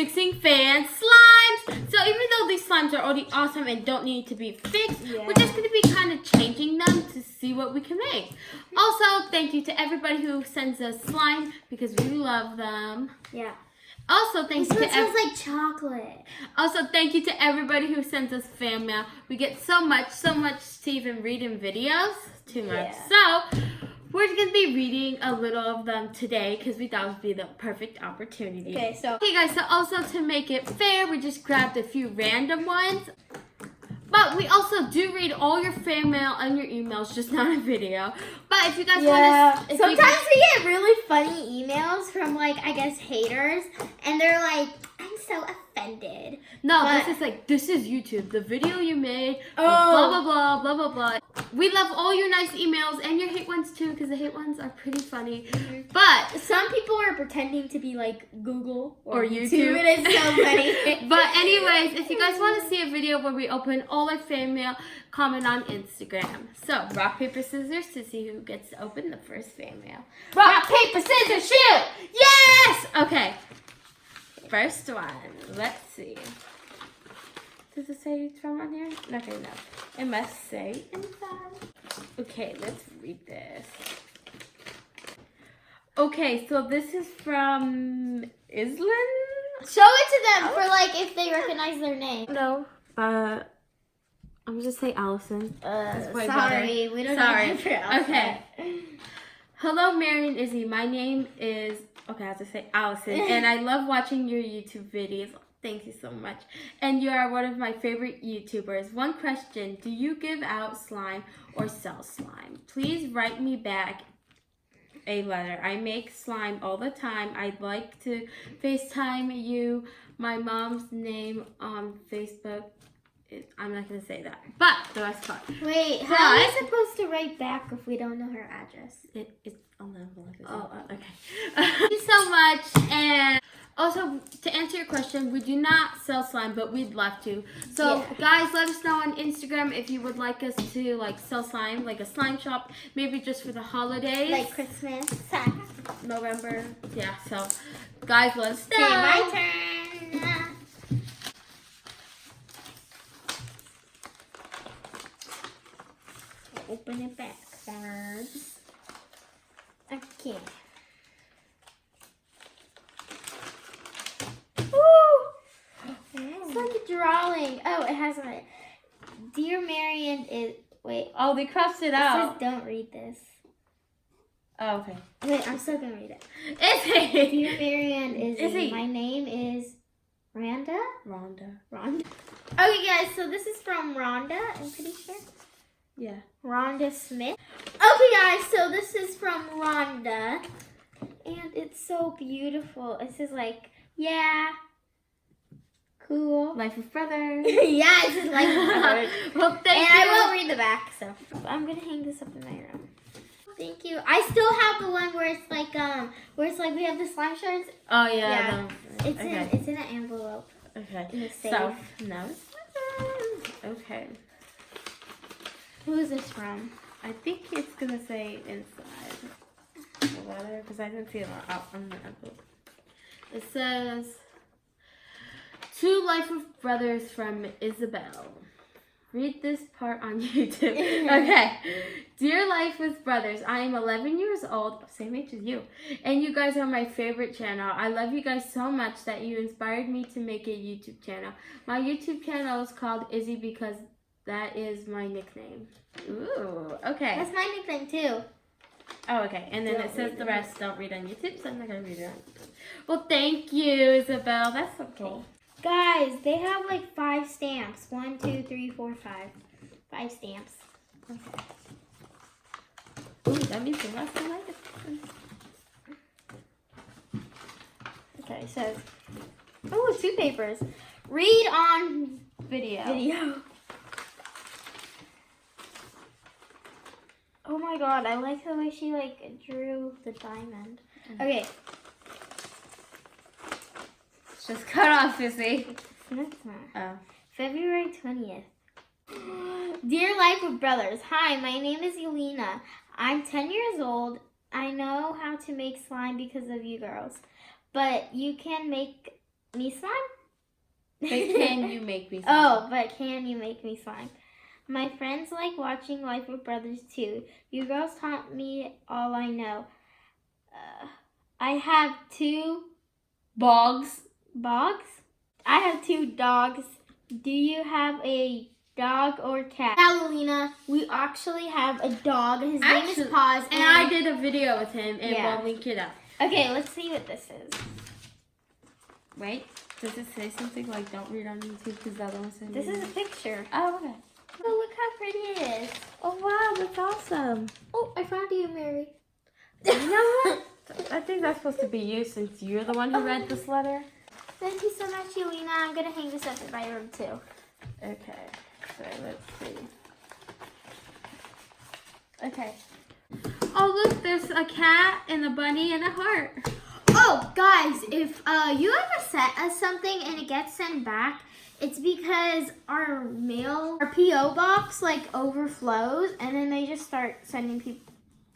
fixing fan slimes. So even though these slimes are already awesome and don't need to be fixed, we're just going to be kind of changing them to see what we can make. Also, thank you to everybody who sends us slime because we love them. Yeah. Also, thank you to smells like chocolate. Also, thank you to everybody who sends us fan mail. We get so much to even read in videos. Too much. So, we're going to be reading a little of them today because we thought it would be the perfect opportunity. Okay, guys, so also to make it fair, we just grabbed a few random ones. But we also do read all your fan mail and your emails, just not a video. But if you guys want to... Sometimes we get really funny emails from, like, I guess, haters. And they're like, I'm so offended. No, this is YouTube. The video you made, blah, blah, blah, blah, blah, blah. We love all your nice emails and your hate ones, too, because the hate ones are pretty funny. But some people are pretending to be, like, Google or YouTube. It is so funny. But anyways, if you guys want to see a video where we open all our fan mail, comment on Instagram. So, rock, paper, scissors to see who gets to open the first fan mail. Rock, paper, scissors, shoot! Yes! Okay. First one. Let's see. Does it say it's from on here? Okay, no. It must say inside. Okay, let's read this. Okay, so this is from Island? Show it to them for, like, if they recognize their name. No. I'm gonna just say Allison. Sorry, we don't know for Allison. Okay. Hello, Mary and Izzy. My name is... Okay, I have to say Allison. And I love watching your YouTube videos. Thank you so much. And you are one of my favorite YouTubers. One question. Do you give out slime or sell slime? Please write me back a letter. I make slime all the time. I'd like to FaceTime you. My mom's name on Facebook. I'm not going to say that. But the rest part. Wait, how are we supposed to write back if we don't know her address? It's on the envelope. Oh, okay. Thank you so much. And also, to answer your question, we do not sell slime, but we'd love to. So, guys, let us know on Instagram if you would like us to, like, sell slime, like a slime shop, maybe just for the holidays. Like Christmas. November. Yeah, so, guys, let us know. Okay, my turn. Open it backwards. Okay. Ooh! It's like a drawing. Oh, it has a... Dear Marian is... Wait. Oh, they crossed it It out. says don't read this. Oh, okay. Wait, I'm still gonna read it. Izzy! Dear Marian is... Izzy. My name is... Rhonda? Rhonda. Okay, guys, so this is from Rhonda, I'm pretty sure. Yeah. Rhonda Smith. Okay, guys, so this is from Rhonda. And it's so beautiful. It says, like, yeah, cool. Life of Brothers. Yeah, it says Life of Brothers. Well, thank and you. I won't read the back, so I'm going to hang this up in my room. Thank you. I still have the one where it's like, we have the slime shards. Oh, yeah. It's in an envelope. Okay. In the safe. So, now okay. Who is this from? I think it's going to say inside the letter because I didn't see it out on the envelope. It says, To Life of Brothers from Isabel. Read this part on YouTube. Okay. Dear Life with Brothers, I am 11 years old, same age as you, and you guys are my favorite channel. I love you guys so much that you inspired me to make a YouTube channel. My YouTube channel is called Izzy because that is my nickname. Ooh, okay. That's my nickname too. Oh, okay. And then it says the rest don't read on YouTube, so I'm not going to read it on YouTube. Well, thank you, Isabel. That's so cool. Guys, they have like 5 stamps. 1, 2, 3, 4, 5. 5 stamps. Okay. Ooh, that means the last one I did. Okay, it says, oh, 2 papers. Read on Video. Oh my god, I like the way she like drew the diamond. Okay. Just cut off, Izzy. Next one. Oh. February 20th. Dear Life of Brothers, hi, my name is Elena. I'm 10 years old. I know how to make slime because of you girls. But you can make Me slime? But can you make me slime? Oh, but can you make me slime? My friends like watching Life of Brothers too. You girls taught me all I know. I have 2 Bogs. bogs. I have 2 dogs. Do you have a dog or cat? Now, Lena, we actually have a dog. His name is Paz. And I did a video with him, and Yeah. we'll link it up. Okay, let's see what this is. Wait, does it say something like don't read on YouTube because the other one said This is a picture. Oh, okay. Oh, look how pretty it is. Oh, wow, that's awesome. Oh, I found you, Mary. You know what? I think that's supposed to be you since you're the one who read this letter. Thank you so much, Yelena. I'm going to hang this up in my room, too. Okay, so let's see. Okay. Oh, look, there's a cat and a bunny and a heart. Oh, guys, if you ever sent us something and it gets sent back, it's because our P.O. box, like, overflows, and then they just start sending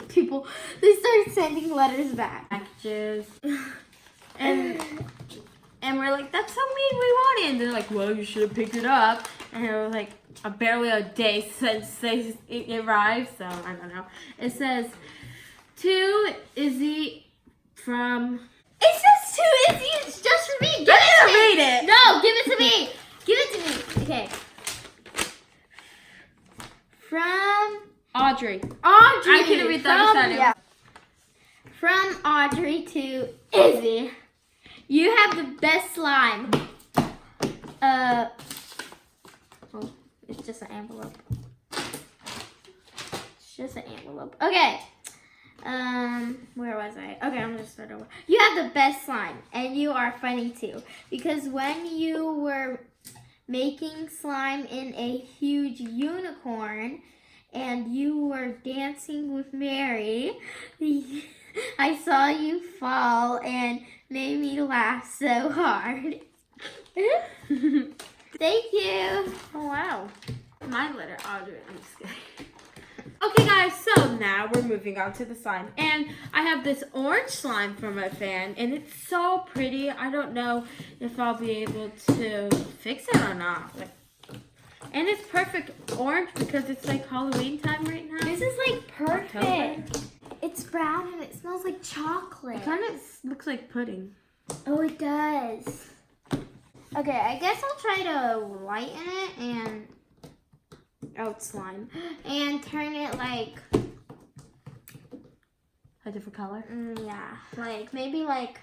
people, they start sending letters back. Packages. And we're like, that's so mean, we want it. And they're like, well, you should have picked it up. And it was like barely a day since it arrived, so I don't know. It says, to Izzy from... It says to Izzy, it's just for me. Give I it to didn't me. read it. No, give it to me. Give it to me. Okay. From Audrey. Audrey. I couldn't read the other side. Yeah. From Audrey to Izzy. You have the best slime. Oh, it's just an envelope. It's just an envelope. Okay. Where was I? Okay, I'm gonna start over. You have the best slime, and you are funny too. Because when you were making slime in a huge unicorn, and you were dancing with Mary, I saw you fall and made me laugh so hard. Thank you. Oh, wow. My letter, Audrey. I'm just kidding. Okay, guys, so now we're moving on to the slime. And I have this orange slime from a fan, and it's so pretty. I don't know if I'll be able to fix it or not. And it's perfect orange because it's like Halloween time right now. This is like perfect. October. It's brown and it smells like chocolate. It kind of looks like pudding. Oh, it does. Okay, I guess I'll try to lighten it and It's slime. and turn it like A different color. yeah, like maybe like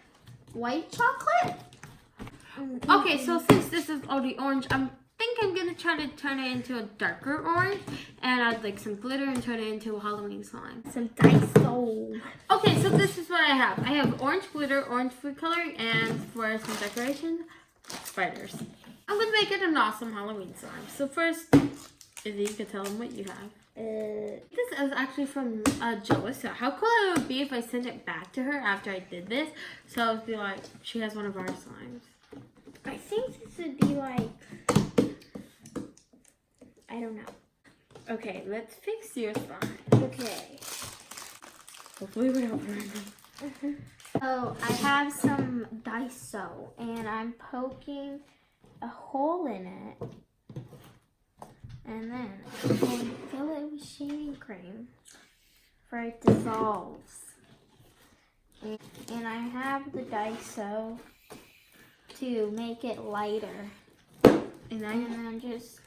white chocolate. Okay, so since this is already orange, I think I'm gonna try to turn it into a darker orange and add like some glitter and turn it into a Halloween slime. Some Daiso. Okay, so this is what I have. I have orange glitter, orange food coloring, and for some decoration, spiders. I'm gonna make it an awesome Halloween slime. So first, Izzy, you can tell them what you have. This is actually from Jalissa. How cool it would be if I sent it back to her after I did this. So it would be like, she has one of our slimes. I think this would be like, I don't know. Okay, let's fix your slime. Okay. Hopefully we don't burn them. Oh, I have some Daiso and I'm poking a hole in it. And then I'm going to fill it with shaving cream for it dissolves. And I have the Daiso to make it lighter. And And then just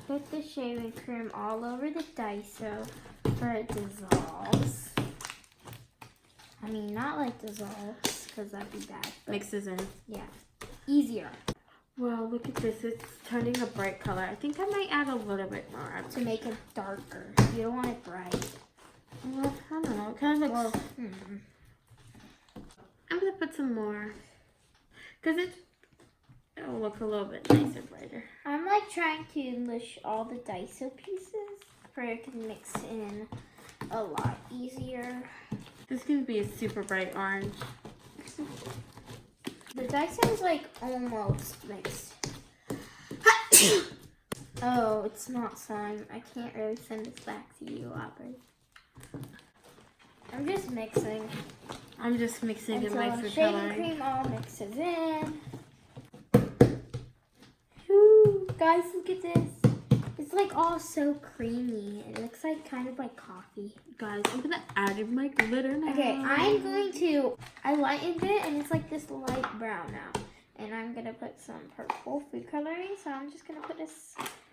put the shaving cream all over the Daiso for it dissolves. I mean, not like dissolves, because that'd be bad. But mixes in. yeah, easier Wow, look at this. It's turning a bright color. I think I might add a little bit more. to make it darker. You don't want it bright. Well, I don't know. It kind of looks... Well, I'm going to put some more. Because it'll look a little bit nicer, brighter. I'm like trying to mush all the Daiso pieces for it to mix in a lot easier. This is going to be a super bright orange. The Daiso is like almost mixed. Oh, it's not slime. I can't really send this back to you, Aubrey. I'm just mixing. I'm just mixing in my until food shaving coloring. cream all mixes in. Ooh, guys, look at this. It's like all so creamy. It looks like kind of like coffee. Guys, I'm gonna add in my glitter now. Okay, I lightened it and it's like this light brown now. And I'm gonna put some purple food coloring. So I'm just gonna put a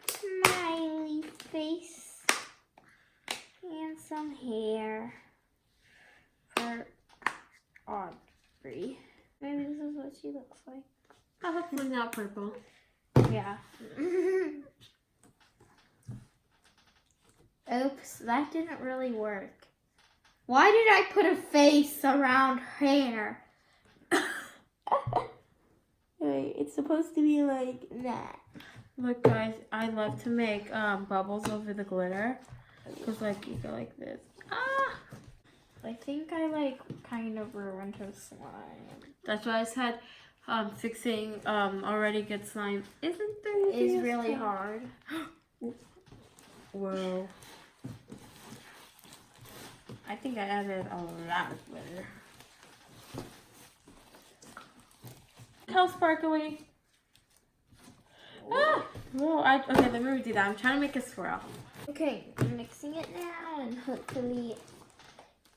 smiley face and some hair for Audrey. Maybe this is what she looks like. Oh, hopefully not purple. Yeah. Oops, that didn't really work. Why did I put a face around hair? Wait, it's supposed to be like that. Look, guys, I love to make bubbles over the glitter. Because, like, you go like this. Ah! I think I like kind of ruined her slime. That's why I said fixing already good slime isn't the It's easiest really thing. hard. Whoa. I think I added a lot of glitter. Look how sparkly. Ah! Whoa, okay, let me redo that. I'm trying to make a swirl. Okay, I'm mixing it now and hopefully it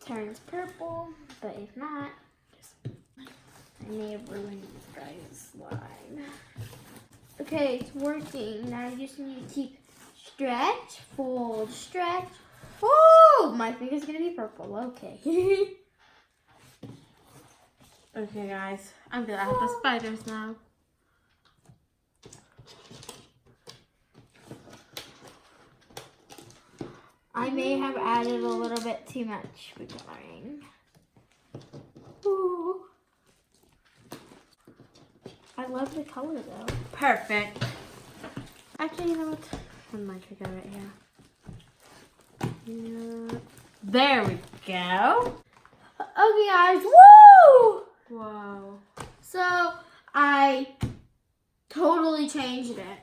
turns purple. But if not, I may have ruined this guy's slime. Okay, it's working. Now I just need to keep stretch, fold, stretch. Oh, my finger's gonna be purple. Okay. Okay, guys, I'm gonna add the spiders now. I may have added a little bit too much food coloring. Ooh. I love the color though. Perfect. Actually, you know what? I might figure it right here. Yeah. There we go. Okay, guys. Woo! Wow. So I totally changed it,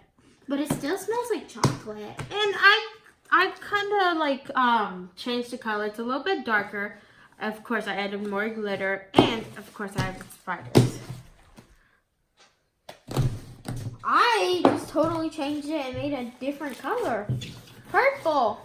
but it still smells like chocolate. And I kind of like changed the color. It's a little bit darker. Of course, I added more glitter, and of course, I added spiders. I just totally changed it and made a different color. Purple.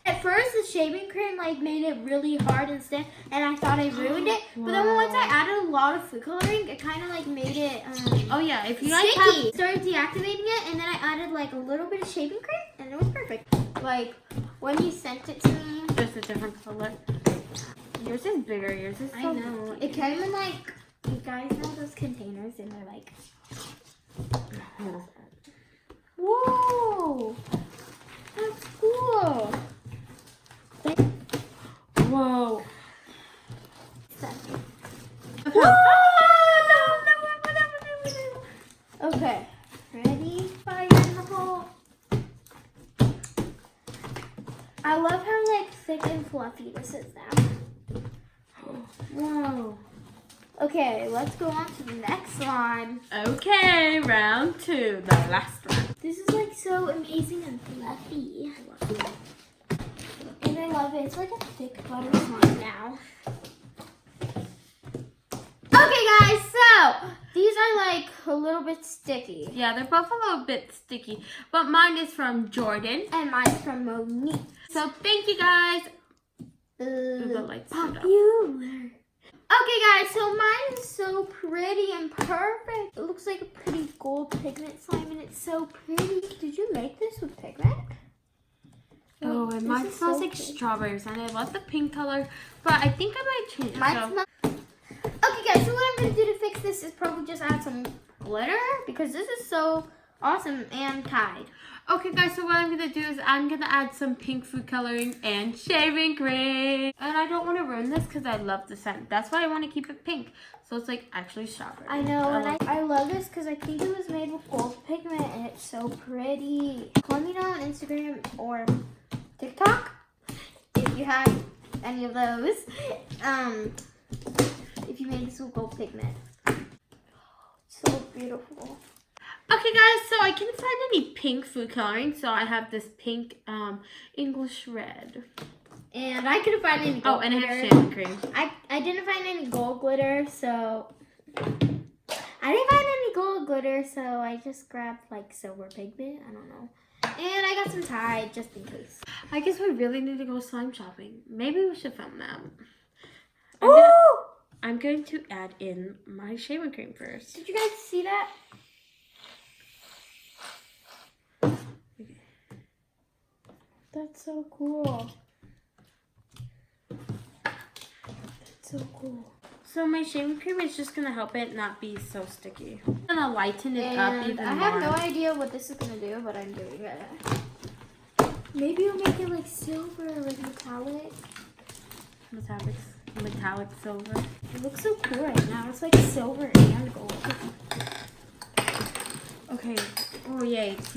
At first, the shaving cream like made it really hard and stiff, and I thought I ruined it. But then once I added a lot of food coloring, it kind of like made it Oh yeah, if you like sticky. Started deactivating it, and then I added like a little bit of shaving cream, and it was perfect. Like when you sent it to me, just a different color. Yours is bigger. Yours is so I know it came in like, you guys know those containers, and they're like, whoa, that's cool. Whoa. Okay, ready? Fire in the hole. I love how like thick and fluffy this is now. Whoa. Okay, let's go on to the next slime. Okay, round 2, the last one. This is like so amazing and fluffy. And I love it. It's like a thick butter slime now. Okay guys, so these are like a little bit sticky. Yeah, they're both a little bit sticky, but mine is from Jordan. And mine's from Monique. So thank you guys. The lights turned off. Popular. Okay guys, so mine is so pretty and perfect. It looks like a pretty gold pigment slime and it's so pretty. Did you make this with pigment? Oh, and This mine is smells so like pretty. strawberries, and I love the pink color, but I think I might change it. Mine So. smells. Okay guys, so what I'm going to do to fix this is probably just add some glitter because this is so awesome and tied. Okay guys, so what I'm going to do is I'm going to add some pink food coloring and shaving cream. And I don't want to ruin this because I love the scent. That's why I want to keep it pink. So it's like actually strawberry. I know, and love I love this because I think it was made with gold pigment and it's so pretty. Let me know on Instagram or TikTok if you have any of those. If you made this with gold pigment. So beautiful. Okay guys, so I couldn't find any pink food coloring, so I have this pink English red. And I couldn't find any gold Oh, and I glitter. have shaving cream. I didn't find any gold glitter, so I didn't find any gold glitter, so I just grabbed like silver pigment. I don't know. And I got some Tide just in case. I guess we really need to go slime shopping. Maybe we should film that. Oh! I'm going to add in my shaving cream first. Did you guys see that? That's so cool. That's so cool. So my shaving cream is just gonna help it not be so sticky. I'm gonna lighten it up And even I more. have no idea what this is gonna do, but I'm doing it. Maybe you'll make it like silver, like metallic. Metallic silver. It looks so cool right now. It's like silver and gold. Okay. Oh yay! It's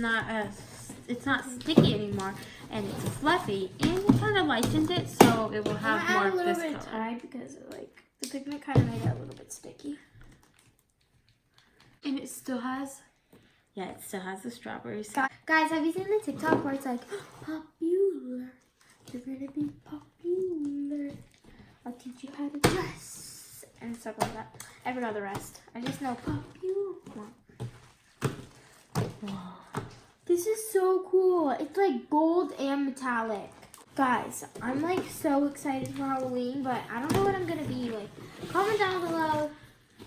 not sticky anymore, and it's fluffy, and it kind of lightened it, so it will I'm have gonna more add a of little this bit of color. Tide because like the pigment kind of made it a little bit sticky. And it still has, it still has the strawberries. Guys, have you seen the TikTok where it's like popular? You're gonna be popular. I'll teach you how to dress and stuff like that. I forgot the rest. I just know popular. This is so cool. It's like gold and metallic. Guys, I'm like so excited for Halloween, but I don't know what I'm gonna be like. Comment down below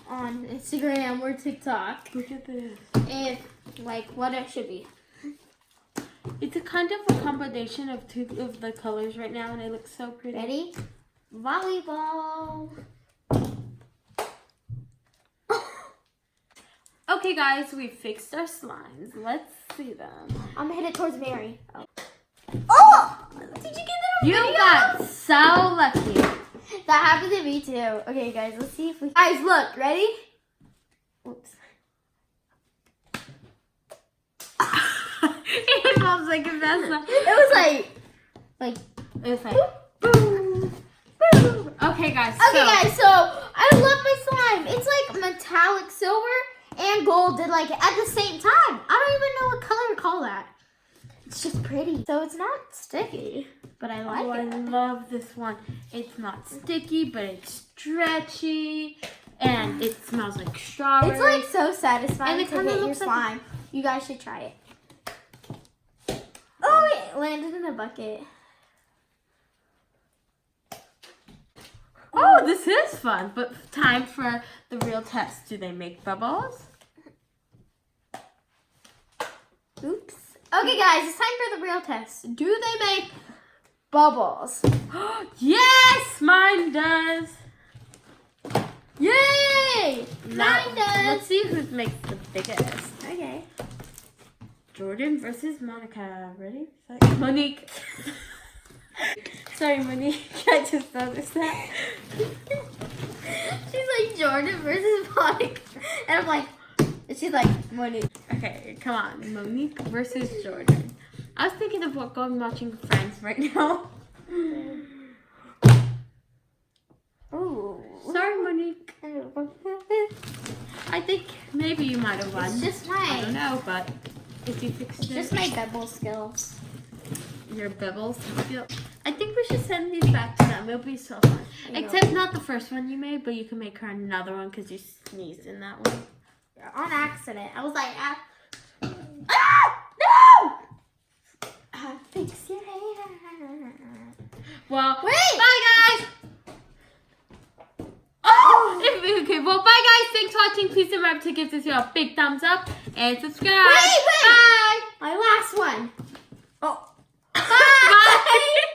on Instagram or TikTok Look at this. if like what it should be. It's a kind of a combination of two of the colors right now, and it looks so pretty. Ready? Volleyball. Okay, guys, we fixed our slimes. Let's see them. I'm gonna hit it towards Mary. Oh! Did you get that on You video? got so lucky. That happened to me too. Okay, guys, let's see if we. Guys, look. Ready? Oops. It smells like a mess. It was like. It was like. Boom, boom. Okay, guys. Okay, guys. So I love my slime. It's like metallic silver and gold did like at the same time. I don't even know what color to call that. It's just pretty. So it's not sticky, but I like I it. love this one. It's not sticky, but it's stretchy, and it smells like strawberry. It's like so satisfying And it to kinda hit your looks like- slime. You guys should try it. Oh, it landed in a bucket. Oh, this is fun, but time for the real test. Do they make bubbles? Oops. Okay, guys, it's time for the real test. Do they make bubbles? Yes, mine does. Yay! Now, Mine does. let's see who makes the biggest. Okay. Jordan versus Monica. Ready? Set, Monique. Sorry, Monique. I just noticed that. She's like Jordan versus Monica. And I'm like, she's like, Monique. Okay, come on. Monique versus Jordan. I was thinking of going watching Friends right now. Ooh. Sorry, Monique. I think maybe you might have won. It's just I don't my, know, but if you fixed it's it, just my bubble skills. your bibbles. I think we should send these back to them. It'll be so fun. I know. Except not the first one you made, but you can make her another one because you sneezed in that one. On accident. I was like, no! Fix your hair. Well, Wait! bye guys. Oh, okay. Well, bye guys. Thanks for watching. Please remember to give this video a big thumbs up and subscribe. Wait! Bye. My last